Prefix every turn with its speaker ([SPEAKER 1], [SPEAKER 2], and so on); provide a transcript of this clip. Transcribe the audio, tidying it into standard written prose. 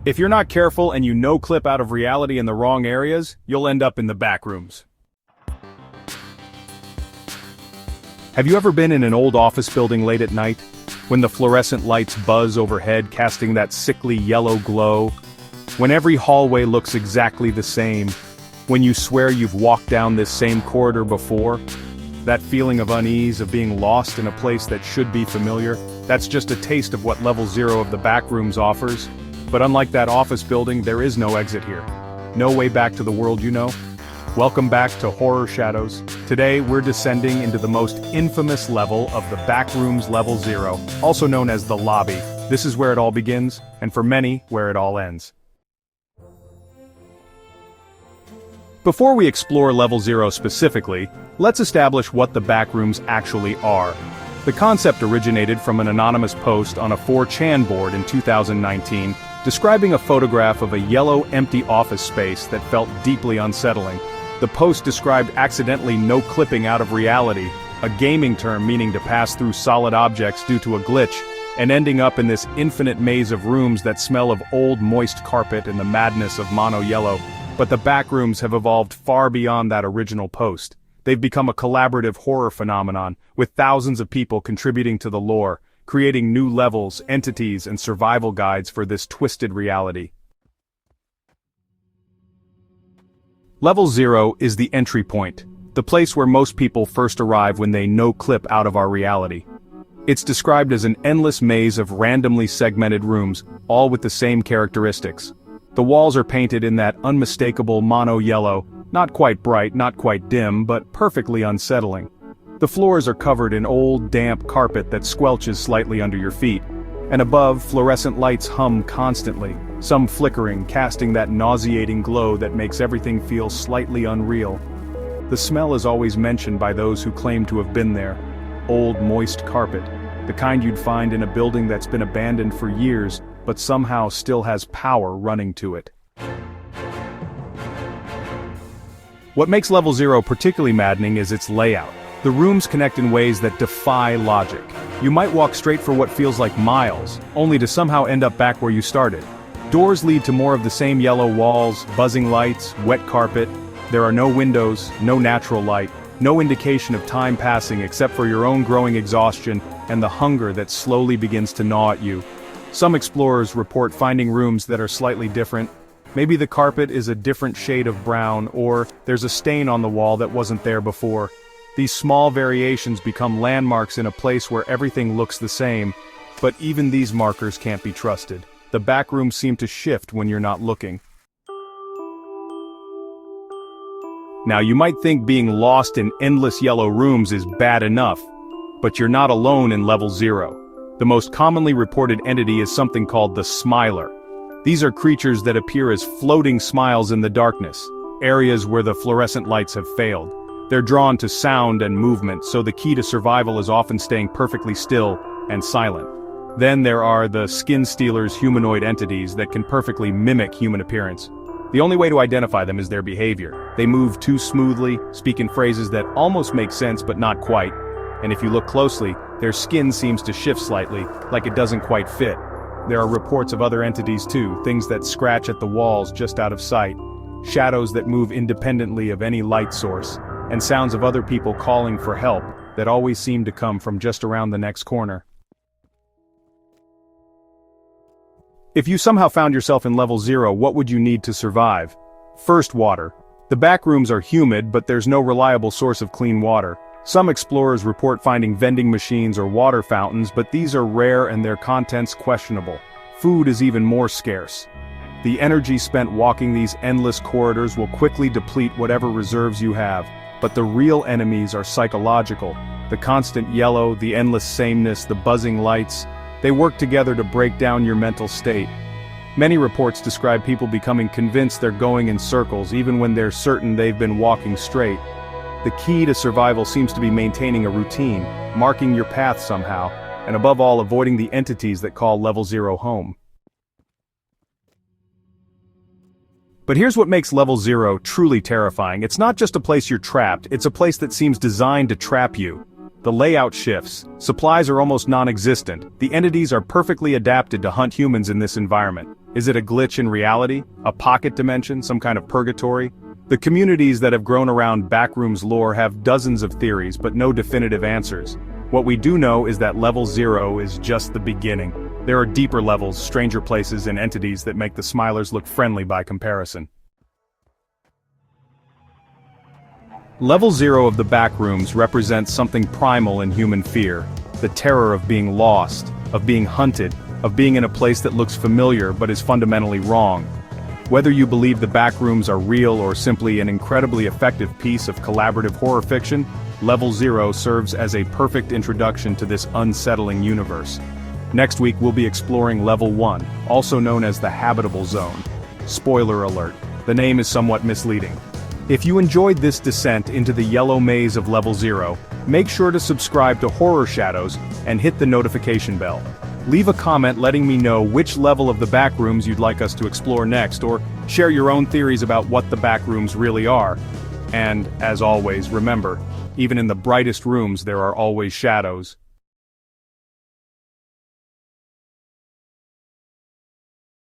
[SPEAKER 1] If you're not careful and you no-clip out of reality in the wrong areas, you'll end up in the backrooms. Have you ever been in an old office building late at night, when the fluorescent lights buzz overhead casting that sickly yellow glow? When every hallway looks exactly the same? When you swear you've walked down this same corridor before? That feeling of unease, of being lost in a place that should be familiar, that's just a taste of what Level 0 of the Backrooms offers. But unlike that office building, there is no exit here. No way back to the world you know. Welcome back to Horror Shadows. Today we're descending into the most infamous level of the Backrooms Level 0, also known as the Lobby. This is where it all begins, and for many, where it all ends. Before we explore Level 0 specifically, let's establish what the Backrooms actually are. The concept originated from an anonymous post on a 4chan board in 2019, describing a photograph of a yellow, empty office space that felt deeply unsettling. The post described accidentally no-clipping out of reality, a gaming term meaning to pass through solid objects due to a glitch, and ending up in this infinite maze of rooms that smell of old moist carpet and the madness of mono yellow. But the Backrooms have evolved far beyond that original post. They've become a collaborative horror phenomenon, with thousands of people contributing to the lore, creating new levels, entities, and survival guides for this twisted reality. Level 0 is the entry point, the place where most people first arrive when they no-clip out of our reality. It's described as an endless maze of randomly segmented rooms, all with the same characteristics. The walls are painted in that unmistakable mono yellow, not quite bright, not quite dim, but perfectly unsettling. The floors are covered in old, damp carpet that squelches slightly under your feet, and above, fluorescent lights hum constantly, some flickering, casting that nauseating glow that makes everything feel slightly unreal. The smell is always mentioned by those who claim to have been there. Old, moist carpet, the kind you'd find in a building that's been abandoned for years, but somehow still has power running to it. What makes Level 0 particularly maddening is its layout. The rooms connect in ways that defy logic. You might walk straight for what feels like miles, only to somehow end up back where you started. Doors lead to more of the same yellow walls, buzzing lights, wet carpet. There are no windows, no natural light, no indication of time passing except for your own growing exhaustion and the hunger that slowly begins to gnaw at you. Some explorers report finding rooms that are slightly different. Maybe the carpet is a different shade of brown, or there's a stain on the wall that wasn't there before. These small variations become landmarks in a place where everything looks the same, but even these markers can't be trusted. The backrooms seem to shift when you're not looking. Now you might think being lost in endless yellow rooms is bad enough, but you're not alone in Level 0. The most commonly reported entity is something called the Smiler. These are creatures that appear as floating smiles in the darkness, areas where the fluorescent lights have failed. They're drawn to sound and movement, so the key to survival is often staying perfectly still and silent. Then there are the Skin Stealers humanoid entities that can perfectly mimic human appearance. The only way to identify them is their behavior. They move too smoothly, speak in phrases that almost make sense but not quite, and if you look closely, their skin seems to shift slightly, like it doesn't quite fit. There are reports of other entities too, things that scratch at the walls just out of sight, shadows that move independently of any light source, and sounds of other people calling for help that always seem to come from just around the next corner. If you somehow found yourself in Level 0, what would you need to survive? First, water. The backrooms are humid, but there's no reliable source of clean water. Some explorers report finding vending machines or water fountains, but these are rare and their contents questionable. Food is even more scarce. The energy spent walking these endless corridors will quickly deplete whatever reserves you have, but the real enemies are psychological. The constant yellow, the endless sameness, the buzzing lights, they work together to break down your mental state. Many reports describe people becoming convinced they're going in circles even when they're certain they've been walking straight. The key to survival seems to be maintaining a routine, marking your path somehow, and above all avoiding the entities that call Level 0 home. But here's what makes Level 0 truly terrifying. It's not just a place you're trapped, it's a place that seems designed to trap you. The layout shifts. Supplies are almost non-existent. The entities are perfectly adapted to hunt humans in this environment. Is it a glitch in reality? A pocket dimension? Some kind of purgatory? The communities that have grown around Backrooms lore have dozens of theories but no definitive answers. What we do know is that level 0 is just the beginning. There are deeper levels, stranger places and entities that make the Smilers look friendly by comparison. Level 0 of the Backrooms represents something primal in human fear. The terror of being lost, of being hunted, of being in a place that looks familiar but is fundamentally wrong. Whether you believe the Backrooms are real or simply an incredibly effective piece of collaborative horror fiction, Level 0 serves as a perfect introduction to this unsettling universe. Next week we'll be exploring Level 1, also known as the Habitable Zone. Spoiler alert, the name is somewhat misleading. If you enjoyed this descent into the yellow maze of Level 0, make sure to subscribe to Horror Shadows and hit the notification bell. Leave a comment letting me know which level of the Backrooms you'd like us to explore next, or share your own theories about what the Backrooms really are. And, as always, remember, even in the brightest rooms there are always shadows.